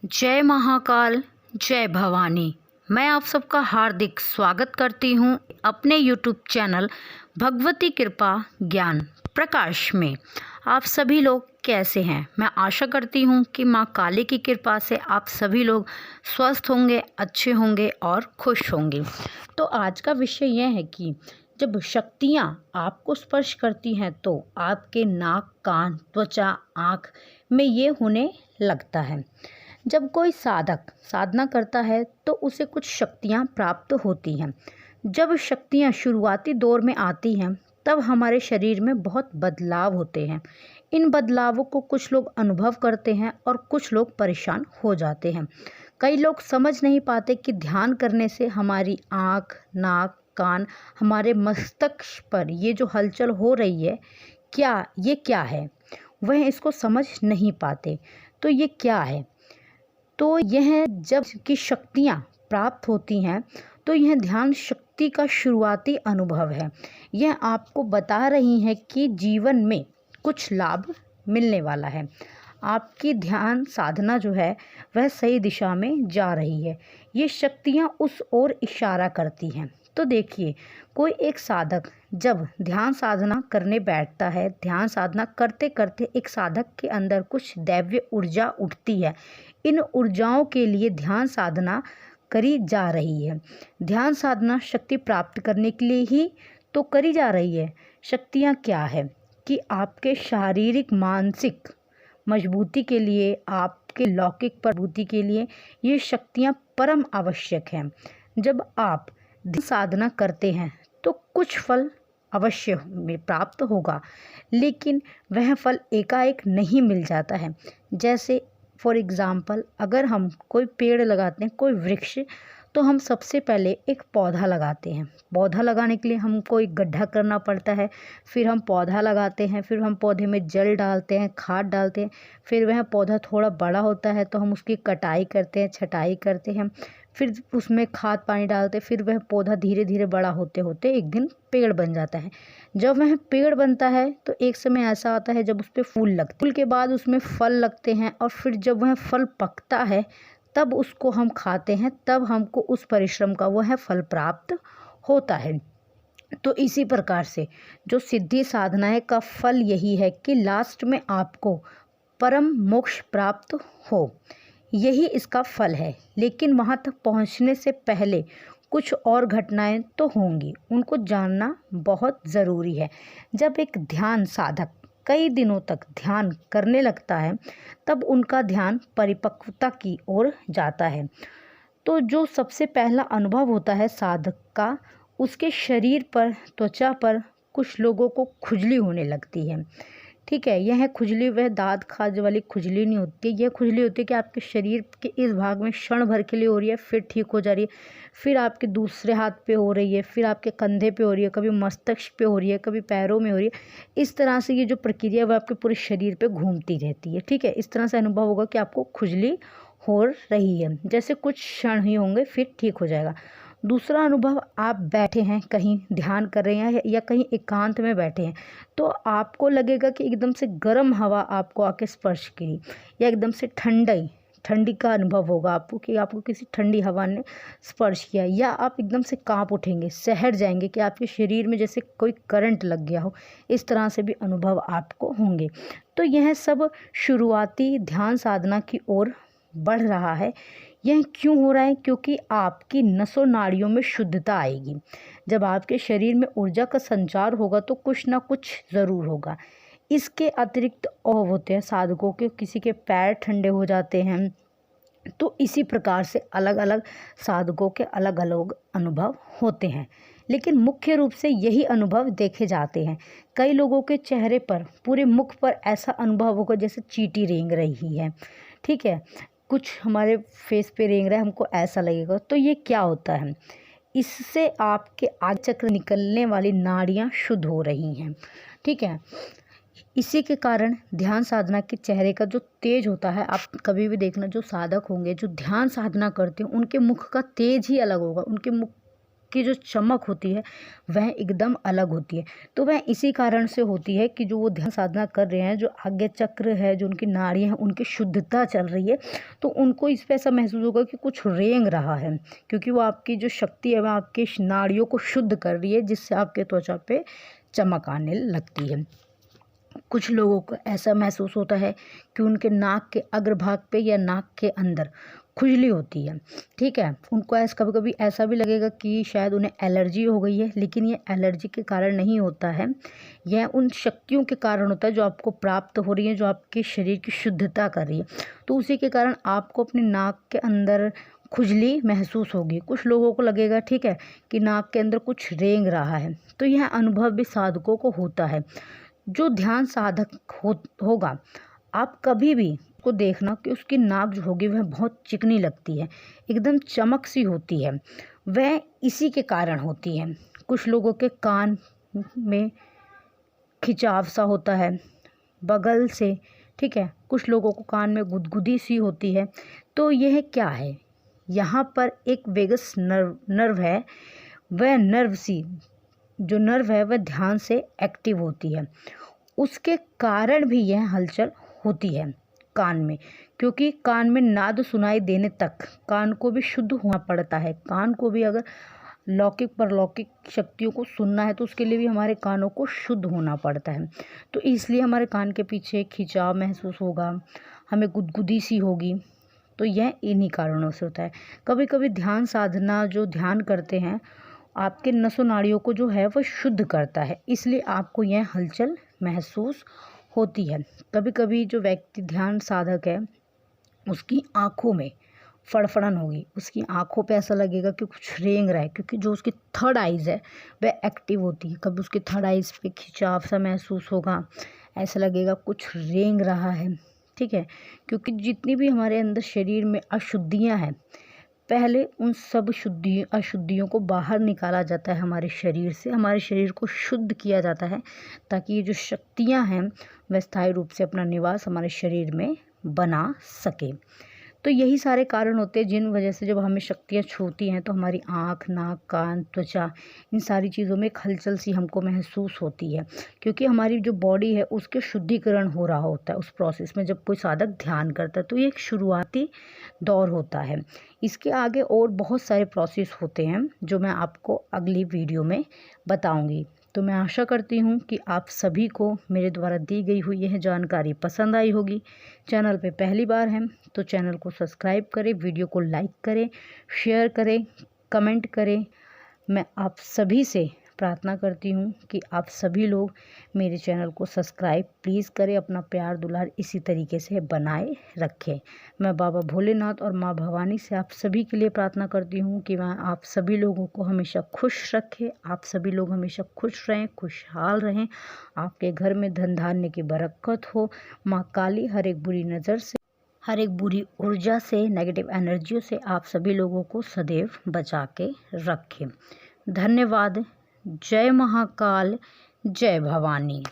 जय महाकाल, जय भवानी। मैं आप सबका हार्दिक स्वागत करती हूँ अपने यूट्यूब चैनल भगवती कृपा ज्ञान प्रकाश में। आप सभी लोग कैसे हैं? मैं आशा करती हूँ कि माँ काली की कृपा से आप सभी लोग स्वस्थ होंगे, अच्छे होंगे और खुश होंगे। तो आज का विषय यह है कि जब शक्तियाँ आपको स्पर्श करती हैं तो आपके नाक, कान, त्वचा, आँख में ये होने लगता है। जब कोई साधक साधना करता है तो उसे कुछ शक्तियाँ प्राप्त होती हैं। जब शक्तियाँ शुरुआती दौर में आती हैं तब हमारे शरीर में बहुत बदलाव होते हैं। इन बदलावों को कुछ लोग अनुभव करते हैं और कुछ लोग परेशान हो जाते हैं। कई लोग समझ नहीं पाते कि ध्यान करने से हमारी आँख, नाक, कान, हमारे मस्तिष्क पर ये जो हलचल हो रही है क्या है, वह इसको समझ नहीं पाते। तो ये क्या है? तो यह जब की शक्तियाँ प्राप्त होती हैं तो यह ध्यान शक्ति का शुरुआती अनुभव है। यह आपको बता रही है कि जीवन में कुछ लाभ मिलने वाला है। आपकी ध्यान साधना जो है वह सही दिशा में जा रही है। ये शक्तियाँ उस ओर इशारा करती हैं। तो देखिए, कोई एक साधक जब ध्यान साधना करने बैठता है, ध्यान साधना करते करते एक साधक के अंदर कुछ दैवीय ऊर्जा उठती है। इन ऊर्जाओं के लिए ध्यान साधना करी जा रही है। ध्यान साधना शक्ति प्राप्त करने के लिए ही तो करी जा रही है। शक्तियाँ क्या है कि आपके शारीरिक मानसिक मजबूती के लिए, आपके लौकिक प्रबुद्धि के लिए ये शक्तियाँ परम आवश्यक हैं। जब आप साधना करते हैं तो कुछ फल अवश्य में प्राप्त होगा, लेकिन वह फल एकाएक नहीं मिल जाता है। जैसे फॉर एग्ज़ाम्पल, अगर हम कोई पेड़ लगाते हैं, कोई वृक्ष, तो हम सबसे पहले एक पौधा लगाते हैं। पौधा लगाने के लिए हमको एक गड्ढा करना पड़ता है, फिर हम पौधा लगाते हैं, फिर हम पौधे में जल डालते हैं, खाद डालते हैं, फिर वह पौधा थोड़ा बड़ा होता है तो हम उसकी कटाई करते हैं, छटाई करते हैं, फिर उसमें खाद पानी डालते हैं, फिर वह पौधा धीरे धीरे बड़ा होते होते एक दिन पेड़ बन जाता है। जब वह पेड़ बनता है तो एक समय ऐसा आता है जब उस पर फूल लगते हैं, फूल के बाद उसमें फल लगते हैं, और फिर जब वह फल पकता है तब उसको हम खाते हैं, तब हमको उस परिश्रम का वह फल प्राप्त होता है। तो इसी प्रकार से जो सिद्धि साधना है का फल यही है कि लास्ट में आपको परम मोक्ष प्राप्त हो, यही इसका फल है। लेकिन वहाँ तक पहुँचने से पहले कुछ और घटनाएं तो होंगी, उनको जानना बहुत ज़रूरी है। जब एक ध्यान साधक कई दिनों तक ध्यान करने लगता है तब उनका ध्यान परिपक्वता की ओर जाता है। तो जो सबसे पहला अनुभव होता है साधक का, उसके शरीर पर, त्वचा पर कुछ लोगों को खुजली होने लगती है। ठीक है, यह खुजली वह दाँत खाज वाली खुजली नहीं होती। यह खुजली होती है कि आपके शरीर के इस भाग में क्षण भर के लिए हो रही है, फिर ठीक हो जा रही है, फिर आपके दूसरे हाथ पे हो रही है, फिर आपके कंधे पे हो रही है, कभी मस्तिष्क पे हो रही है, कभी पैरों में हो रही है। इस तरह से ये जो प्रक्रिया है वह आपके पूरे शरीर पे घूमती रहती है। ठीक है, इस तरह से अनुभव होगा कि आपको खुजली हो रही है। जैसे कुछ क्षण ही होंगे, फिर ठीक हो जाएगा। दूसरा अनुभव, आप बैठे हैं, कहीं ध्यान कर रहे हैं या कहीं एकांत में बैठे हैं, तो आपको लगेगा कि एकदम से गर्म हवा आपको आके स्पर्श करी, या एकदम से ठंडी का अनुभव होगा आपको कि आपको किसी ठंडी हवा ने स्पर्श किया, या आप एकदम से कांप उठेंगे, सहर जाएंगे कि आपके शरीर में जैसे कोई करंट लग गया हो। इस तरह से भी अनुभव आपको होंगे। तो यह सब शुरुआती ध्यान साधना की ओर बढ़ रहा है। यह क्यों हो रहा है? क्योंकि आपकी नसों नाड़ियों में शुद्धता आएगी। जब आपके शरीर में ऊर्जा का संचार होगा तो कुछ ना कुछ ज़रूर होगा। इसके अतिरिक्त और होते हैं साधकों के, किसी के पैर ठंडे हो जाते हैं। तो इसी प्रकार से अलग अलग साधकों के अलग अलग अनुभव होते हैं, लेकिन मुख्य रूप से यही अनुभव देखे जाते हैं। कई लोगों के चेहरे पर, पूरे मुख पर ऐसा अनुभव होगा जैसे चींटी रेंग रही है। ठीक है, कुछ हमारे फेस पे रेंग रहा है, हमको ऐसा लगेगा। तो ये क्या होता है? इससे आपके आज्ञा चक्र निकलने वाली नाड़ियाँ शुद्ध हो रही हैं। ठीक है, इसी के कारण ध्यान साधना के चेहरे का जो तेज होता है, आप कभी भी देखना, जो साधक होंगे जो ध्यान साधना करते हैं उनके मुख का तेज ही अलग होगा। उनके मुख उसकी जो चमक होती है वह एकदम अलग होती है। तो वह इसी कारण से होती है कि जो वो ध्यान साधना कर रहे हैं, जो आज्ञा चक्र है, जो उनकी नाड़ियाँ हैं, उनकी शुद्धता चल रही है, तो उनको इस पे ऐसा महसूस होगा कि कुछ रेंग रहा है, क्योंकि वो आपकी जो शक्ति है वह आपकी नाड़ियों को शुद्ध कर रही है, जिससे आपके त्वचा पे चमक आने लगती है। कुछ लोगों को ऐसा महसूस होता है कि उनके नाक के अग्रभाग पे या नाक के अंदर खुजली होती है, ठीक है। उनको कभी कभी ऐसा भी लगेगा कि शायद उन्हें एलर्जी हो गई है, लेकिन ये एलर्जी के कारण नहीं होता है, यह उन शक्तियों के कारण होता है जो आपको प्राप्त हो रही है, जो आपके शरीर की शुद्धता कर रही है। तो उसी के कारण आपको अपने नाक के अंदर खुजली महसूस होगी। कुछ लोगों को लगेगा, ठीक है, कि नाक के अंदर कुछ रेंग रहा है। तो यह अनुभव भी साधकों को होता है। जो ध्यान साधक होगा, आप कभी भी उसको देखना कि उसकी नाक जो होगी वह बहुत चिकनी लगती है, एकदम चमक सी होती है, वह इसी के कारण होती है। कुछ लोगों के कान में खिंचाव सा होता है बगल से, ठीक है। कुछ लोगों को कान में गुदगुदी सी होती है। तो यह क्या है? यहाँ पर एक वेगस नर्व है, वह नर्व है वह ध्यान से एक्टिव होती है, उसके कारण भी यह हलचल होती है कान में, क्योंकि कान में नाद सुनाई देने तक कान को भी शुद्ध होना पड़ता है। कान को भी अगर लौकिक परलौकिक शक्तियों को सुनना है तो उसके लिए भी हमारे कानों को शुद्ध होना पड़ता है। तो इसलिए हमारे कान के पीछे खिंचाव महसूस होगा, हमें गुदगुदी सी होगी। तो यह इन्हीं कारणों से होता है। कभी कभी ध्यान साधना जो ध्यान करते हैं, आपके नसों नाड़ियों को जो है वो शुद्ध करता है, इसलिए आपको यह हलचल महसूस होती है। कभी कभी जो व्यक्ति ध्यान साधक है उसकी आँखों में फड़फड़न होगी, उसकी आँखों पे ऐसा लगेगा कि कुछ रेंग रहा है, क्योंकि जो उसकी थर्ड आइज़ है वह एक्टिव होती है। कभी उसकी थर्ड आइज़ पे खिंचाव सा महसूस होगा, ऐसा लगेगा कुछ रेंग रहा है, ठीक है। क्योंकि जितनी भी हमारे अंदर शरीर में अशुद्धियाँ हैं, पहले उन सब अशुद्धियों को बाहर निकाला जाता है हमारे शरीर से, हमारे शरीर को शुद्ध किया जाता है, ताकि ये जो शक्तियाँ हैं वह स्थायी रूप से अपना निवास हमारे शरीर में बना सके। तो यही सारे कारण होते हैं जिन वजह से जब हमें शक्तियाँ छूती हैं तो हमारी आँख, नाक, कान, त्वचा, इन सारी चीज़ों में एक हलचल सी हमको महसूस होती है, क्योंकि हमारी जो बॉडी है उसके शुद्धिकरण हो रहा होता है उस प्रोसेस में जब कोई साधक ध्यान करता है। तो ये एक शुरुआती दौर होता है, इसके आगे और बहुत सारे प्रोसेस होते हैं जो मैं आपको अगली वीडियो में बताऊँगी। तो मैं आशा करती हूँ कि आप सभी को मेरे द्वारा दी गई हुई यह जानकारी पसंद आई होगी। चैनल पे पहली बार हैं तो चैनल को सब्सक्राइब करें, वीडियो को लाइक करें, शेयर करें, कमेंट करें। मैं आप सभी से प्रार्थना करती हूँ कि आप सभी लोग मेरे चैनल को सब्सक्राइब प्लीज़ करें, अपना प्यार दुलार इसी तरीके से बनाए रखें। मैं बाबा भोलेनाथ और माँ भवानी से आप सभी के लिए प्रार्थना करती हूँ कि वह आप सभी लोगों को हमेशा खुश रखें, आप सभी लोग हमेशा खुश रहें, खुशहाल रहें, आपके घर में धन धान्य की बरकत हो। माँ काली हर एक बुरी नज़र से, हर एक बुरी ऊर्जा से, नेगेटिव एनर्जियों से आप सभी लोगों को सदैव बचा के रखें। धन्यवाद। जय महाकाल, जय भवानी।